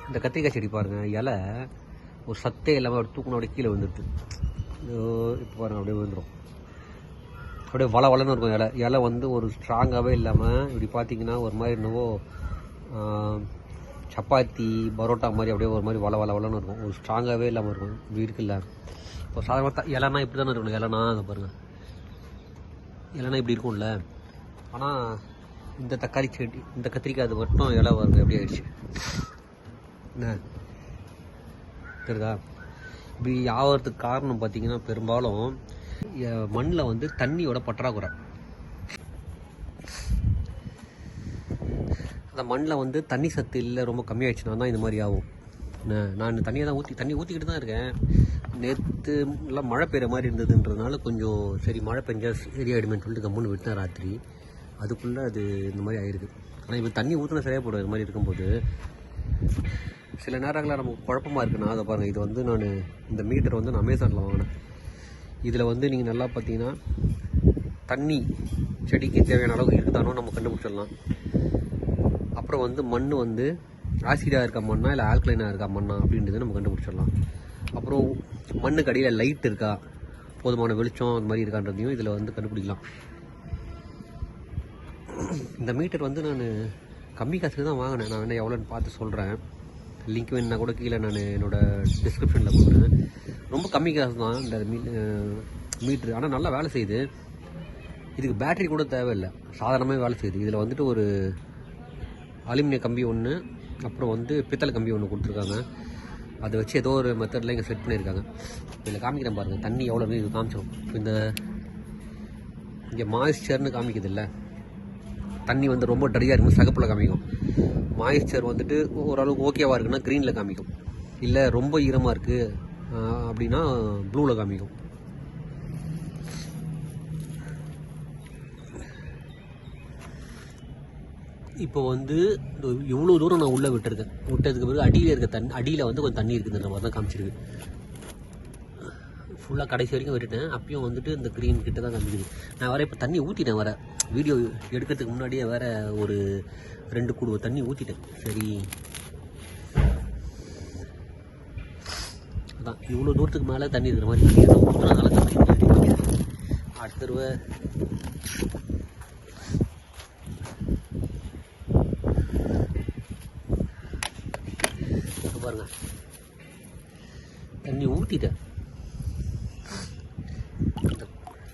இந்த கத்திரிக்காய் செடி பாருங்கள், இலை ஒரு சத்தே இல்லாமல் அப்படி தூக்கணும், அப்படியே கீழே வந்துடுது. இப்போ பாருங்கள், அப்படியே விழுந்துடும். அப்படியே வளன்னு இருக்கும். இலை வந்து ஒரு ஸ்ட்ராங்காகவே இல்லாமல் இப்படி பார்த்தீங்கன்னா ஒரு மாதிரி என்னவோ சப்பாத்தி பரோட்டா மாதிரி அப்படியே ஒரு மாதிரி வளன்னு இருக்கும். ஒரு ஸ்ட்ராங்காகவே இல்லாமல் இருக்கும். இப்படி இருக்குல்ல, இப்போ சாதாரண இலைனா இப்படி தானே இருக்கணும். இலைனா அதை பாருங்கள், இலைனா இப்படி இருக்கும்ல. ஆனால் இந்த தக்காளி செடி, இந்த கத்திரிக்காய் அது மட்டும் இலை வருது, எப்படி ஆயிடுச்சு என்ன தெரியுதா? இப்படி ஆகிறதுக்கு காரணம் பார்த்தீங்கன்னா பெரும்பாலும் மண்ணில் வந்து தண்ணியோட பற்றாக்குறை. அந்த மண்ணில் வந்து தண்ணி சத்து இல்லை, ரொம்ப கம்மியாகிடுச்சுன்னா தான் இந்த மாதிரி ஆகும். நான் தண்ணியை தான் தண்ணி ஊற்றிக்கிட்டு தான் இருக்கேன். நேற்று நல்லா மழை பெய்கிற மாதிரி இருந்ததுன்றதுனால கொஞ்சம் சரி மழை பெஞ்சா சரியாயிடுமேன்னு சொல்லிட்டு கம்முன்னு விட்டேன் ராத்திரி. அதுக்குள்ளே அது இந்த மாதிரி ஆயிருக்கு. ஆனால் இப்போ தண்ணி ஊற்றினா சரியாக போடும். இது மாதிரி இருக்கும்போது சில நேரங்களில் நமக்கு குழப்பமாக இருக்குன்னா அதை பாருங்கள். இது வந்து நான் இந்த மீட்டர் வந்து நான் அமேசானில் வாங்கினேன். இதில் வந்து நீங்கள் நல்லா பார்த்தீங்கன்னா தண்ணி செடிக்கு தேவையான அளவுக்கு இருக்குதானோ நம்ம கண்டுபிடிச்சிடலாம். அப்புறம் வந்து மண் வந்து ஆசிடாக இருக்க மண்ணா இல்லை ஆல்கலைனாக இருக்கா மண்ணா அப்படின்றது நம்ம கண்டுபிடிச்சிடலாம். அப்புறம் மண்ணுக்கு அடியில் லைட் இருக்கா, போதுமான வெளிச்சம் அந்த மாதிரி இருக்கான்றதையும் இதில் வந்து கண்டுபிடிக்கலாம். இந்த மீட்டர் வந்து நான் கம்மி காசுக்கு தான் வாங்கினேன். நான் வேணால் எவ்வளோன்னு பார்த்து சொல்கிறேன். லிங்க் வேணுன்னா கூட கீழே நான் என்னோடய டிஸ்கிரிப்ஷனில் கொடுக்குறேன். ரொம்ப கம்மி காசு தான் இந்த மீட்ரு. ஆனால் நல்லா வேலை செய்யுது. இதுக்கு பேட்டரி கூட தேவையில்லை, சாதாரணமாக வேலை செய்யுது. இதில் வந்துட்டு ஒரு அலுமினிய கம்பி ஒன்று, அப்புறம் வந்து பித்தளை கம்பி ஒன்று கொடுத்துருக்காங்க. அதை வச்சு ஏதோ ஒரு மெத்தடில் இங்கே செட் பண்ணியிருக்காங்க. இதில் காமிக்கிறேன் பாருங்கள், தண்ணி எவ்வளோ இருக்குது இது காமிச்சிடும். இந்த இங்கே மாய்ஸ்சர்னு காமிக்குது இல்லை, தண்ணி வந்து ரொம்ப ட்ரையாக இருக்கும் சகப்பில் காமிக்கும். மாய்ஸ்சர் வந்துட்டு ஓரளவுக்கு ஓகேவாக இருக்குன்னா க்ரீனில் காமிக்கும். இல்லை ரொம்ப ஈரமாக இருக்குது அப்படின்னா ப்ளூவில் காமிக்கும். இப்போ வந்து எவ்வளோ தூரம் நான் உள்ளே விட்டதுக்கு பிறகு அடியில் இருக்க அடியில் வந்து கொஞ்சம் தண்ணி இருக்குதுன்ற மாதிரி தான் காமிச்சிருக்கு. ஃபுல்லாக கடைசி வரைக்கும் விட்டுட்டேன். அப்பயும் வந்துட்டு இந்த க்ரீன் கிட்ட தான் காமிக்குது. நான் வேறு இப்போ தண்ணி ஊற்றிட்டேன். வேறு வீடியோ எடுக்கிறதுக்கு முன்னாடியே வேறு ஒரு 2 குடுவை தண்ணி ஊற்றிட்டேன். சரி அதான் இவ்வளோ தூரத்துக்கு மேலே தண்ணி இருக்கிற மாதிரி தண்ணி தான் ஊற்றுறதுனால தண்ணி அடுத்த தடவை பாருங்க தண்ணி ஊற்றிட்டேன்.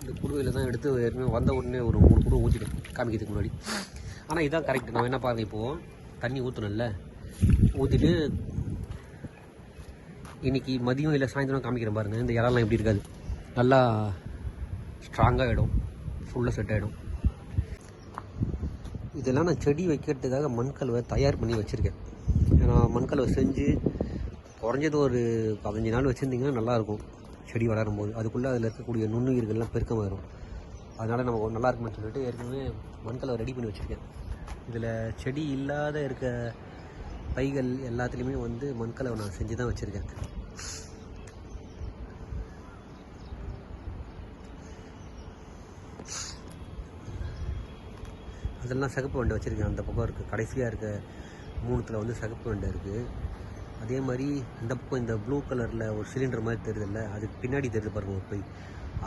இந்த குடுவையில் தான் எடுத்து ஏற்கனவே வந்த உடனே ஒரு 3 குடுவை ஊற்றிட்டேன் காமிக்கிறதுக்கு முன்னாடி. ஆனால் இதான் கரெக்ட். நம்ம என்ன பாருங்கள், இப்போது தண்ணி ஊற்றணும்ல, ஊற்றிட்டு இன்றைக்கி மதியம் இல்லை சாயந்தரம் காமிக்கிறேன் பாருங்கள். இந்த இலெல்லாம் எப்படி இருக்காது, நல்லா ஸ்ட்ராங்காக ஆகிடும், ஃபுல்லாக செட் ஆகிடும். இதெல்லாம் நான் செடி வைக்கிறதுக்காக மண்கல்வை தயார் பண்ணி வச்சுருக்கேன். ஏன்னா மண்கல்வை செஞ்சு குறைஞ்சது ஒரு 15 நாள் வச்சுருந்திங்கன்னா நல்லாயிருக்கும். செடி வளரும் போது அதுக்குள்ளே அதில் இருக்கக்கூடிய நுண்ணுயிர்கள்லாம் பெருக்கமாயிடும். அதனால் நம்ம நல்லா இருக்குன்னு சொல்லிட்டு ஏற்கனவே மண்கல்வை ரெடி பண்ணி வச்சுருக்கேன். இதில் செடி இல்லாத இருக்க பைகள் எல்லாத்துலேயுமே வந்து மண்கல்வை நான் செஞ்சு தான் வச்சுருக்கேன். அதெல்லாம் சகப்பு வண்டை வச்சுருக்கேன். அந்த பக்கம் இருக்குது, கடைசியாக இருக்க 3த்தில் வந்து சகப்பு வண்டை இருக்குது. அதே மாதிரி இந்த பக்கம் இந்த ப்ளூ கலரில் ஒரு சிலிண்டர் மாதிரி தெரியுதில்ல, அதுக்கு பின்னாடி தெரியுது பாருங்கள் ஒரு பை.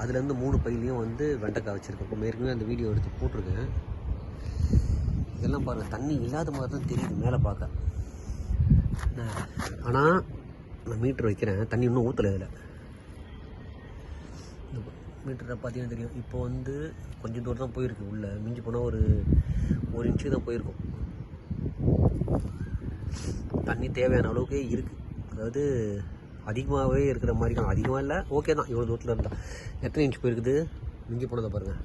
அதுலேருந்து 3 பையிலையும் வந்து வெண்டைக்காய் வச்சுருக்கேன். இப்போ ஏற்கனவே அந்த வீடியோ எடுத்து போட்டிருக்கேன். இதெல்லாம் பாருங்கள், தண்ணி இல்லாத மாதிரி தான் தெரியுது மேலே பார்க்க. ஆனால் நான் மீட்ரு வைக்கிறேன், தண்ணி இன்னும் ஊற்றலை. இதில் இந்த மீட்டரை பார்த்தீங்கன்னா தெரியும். இப்போ வந்து கொஞ்சம் தூரம் தான் போயிருக்கு உள்ளே, மிஞ்சி போனால் ஒரு 1 இன்ச்சு தான் போயிருக்கும். தண்ணி தேவையான அளவுக்கே இருக்குது. அதாவது அதிகமாகவே இருக்கிற மாதிரி தான், அதிகமாக இல்லை, ஓகே தான். இவ்வளோ தூரத்தில் இருந்தால் எத்தனை இன்ச் போயிருக்குது, மிஞ்சி போனதை பாருங்கள்.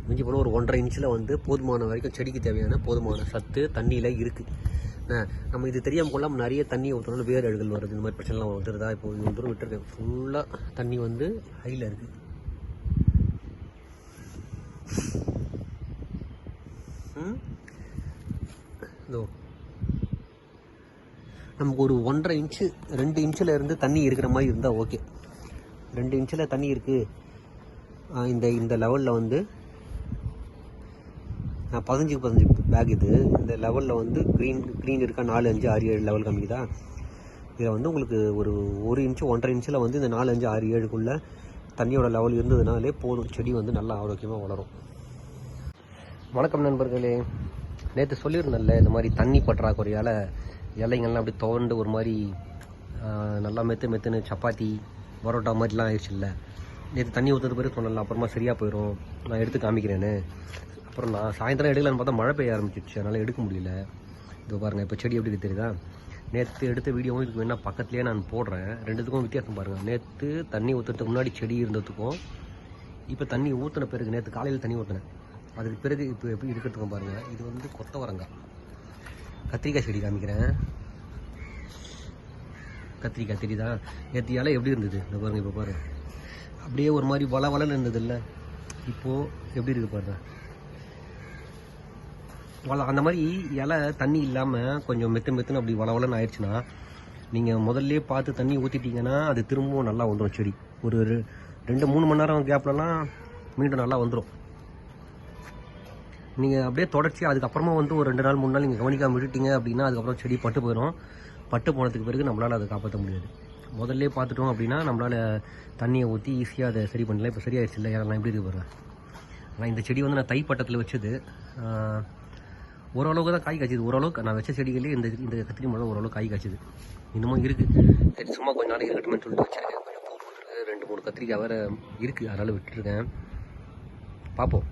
மிஞ்சி போனால் ஒரு 1.5 இன்ச்சில் வந்து போதுமான வரைக்கும் செடிக்கு தேவையான போதுமான சத்து தண்ணியில் இருக்குது. நம்ம இது தெரியாமல் கொள்ளாமல் நிறைய தண்ணி ஊற்றினாலும் வேறு அழுகல் வருது, இந்த மாதிரி பிரச்சனைலாம் வந்துடுதா. இப்போ இவ்வளோ தூரம் விட்டுருக்கேன், ஃபுல்லாக தண்ணி வந்து ஹையில் இருக்குது. இதோ நமக்கு ஒரு 1.5 இன்ச்சு 2 இன்ச்சில் இருந்து தண்ணி இருக்கிற மாதிரி இருந்தால் ஓகே. 2 இன்ச்சில் தண்ணி இருக்குது. இந்த லெவலில் வந்து நான் 15 15 பேக் இது. இந்த லெவலில் வந்து க்ரீன் இருக்கா 4, 5, 6, 7 லெவல் காமிக்குதா. இதில் வந்து உங்களுக்கு ஒரு 1 இன்ச்சு 1.5 இன்ச்சில் வந்து இந்த 4, 5, 6, 7க்குள்ளே தண்ணியோட லெவல் இருந்ததுனாலே போதும், செடி வந்து நல்லா ஆரோக்கியமாக வளரும். வணக்கம் நண்பர்களே. நேற்று சொல்லியிருந்தேன்ல, இந்த மாதிரி தண்ணி பற்றாக்குறையால் இலைங்கள்லாம் அப்படி துவண்டு ஒரு மாதிரி நல்லா மெத்துன்னு சப்பாத்தி பரோட்டா மாதிரிலாம் ஆயிடுச்சு இல்லை. நேற்று தண்ணி ஊற்றுறது பிறகு சொன்னல, அப்புறமா சரியாக போயிடும், நான் எடுத்து காமிக்கிறேன்னு. அப்புறம் நான் சாயந்தரம் எடுக்கலான்னு பார்த்தா மழை பெய்ய ஆரம்பிச்சிடுச்சு, அதனால் எடுக்க முடியல. இது பாருங்கள், இப்போ செடி எப்படி தெரியுதா. நேற்று எடுத்த வீடியோவும் இதுக்கு வேணால் பக்கத்துலேயே நான் போடுறேன். ரெண்டுத்துக்கும் வித்தியாசம் பாருங்கள். நேற்று தண்ணி ஊற்றுறதுக்கு முன்னாடி செடி இருந்ததுக்கும் இப்போ தண்ணி ஊற்றின பிறகு, நேற்று காலையில் தண்ணி ஊற்றினேன், அதுக்கு பிறகு இப்போ எப்படி இருக்கிறதுக்கும் பாருங்கள். இது வந்து கொத்தவரங்காய், கத்திரிக்காய் செடி காமிக்கிறேன். கத்திரிக்காய் தெரியுதா. நேற்று இலை எப்படி இருந்தது இந்த பாருங்கள். இப்போ பாருங்கள், அப்படியே ஒரு மாதிரி வளன்னு இருந்தது இல்லை, இப்போது எப்படி இருக்குது பாருங்கள். அந்த மாதிரி இலை தண்ணி இல்லாமல் கொஞ்சம் மெத்துன்னு அப்படி வளன்னு ஆயிடுச்சுன்னா, நீங்கள் முதல்ல பார்த்து தண்ணி ஊற்றிட்டீங்கன்னா அது திரும்பவும் நல்லா வந்துடும் செடி. ஒரு 2-3 மணி நேரம் கேப்லலாம் மீண்டும் நல்லா வந்துடும். நீங்கள் அப்படியே தொடர்ச்சி அதுக்கப்புறமா வந்து ஒரு 2 நாள் 3 நாள் நீங்கள் கவனிக்காமல் விட்டுட்டீங்க அப்படின்னா, அதுக்கப்புறம் செடி பட்டு போயிடும். பட்டு போனதுக்கு பிறகு நம்மளால் அதை காப்பாற்ற முடியாது. முதல்ல பார்த்துட்டோம் அப்படின்னா நம்மளால் தண்ணியை ஊற்றி ஈஸியாக அதை சரி பண்ணலாம். இப்போ சரியாயிடுச்சு இல்லை, நான் எப்படி இருக்கு பாருங்கள். ஆனால் இந்த செடி வந்து நான் தை பட்டத்தில் வச்சது, ஓரளவுக்கு தான் காய் காய்ச்சிது. ஓரளவுக்கு நான் வச்ச செடிகளே இந்த கத்திரி மரம் ஓரளவுக்கு காய் காய்ச்சிது, இன்னமும் இருக்குது. சரி, சும்மா கொஞ்சம் நாளைக்கு இருக்கட்டும்னு சொல்லிட்டு வச்சுருக்கேன். கொஞ்சம் பூ 2-3 கத்திரிக்காய் வேறு இருக்குது, அதனால் விட்டுருக்கேன். பார்ப்போம்.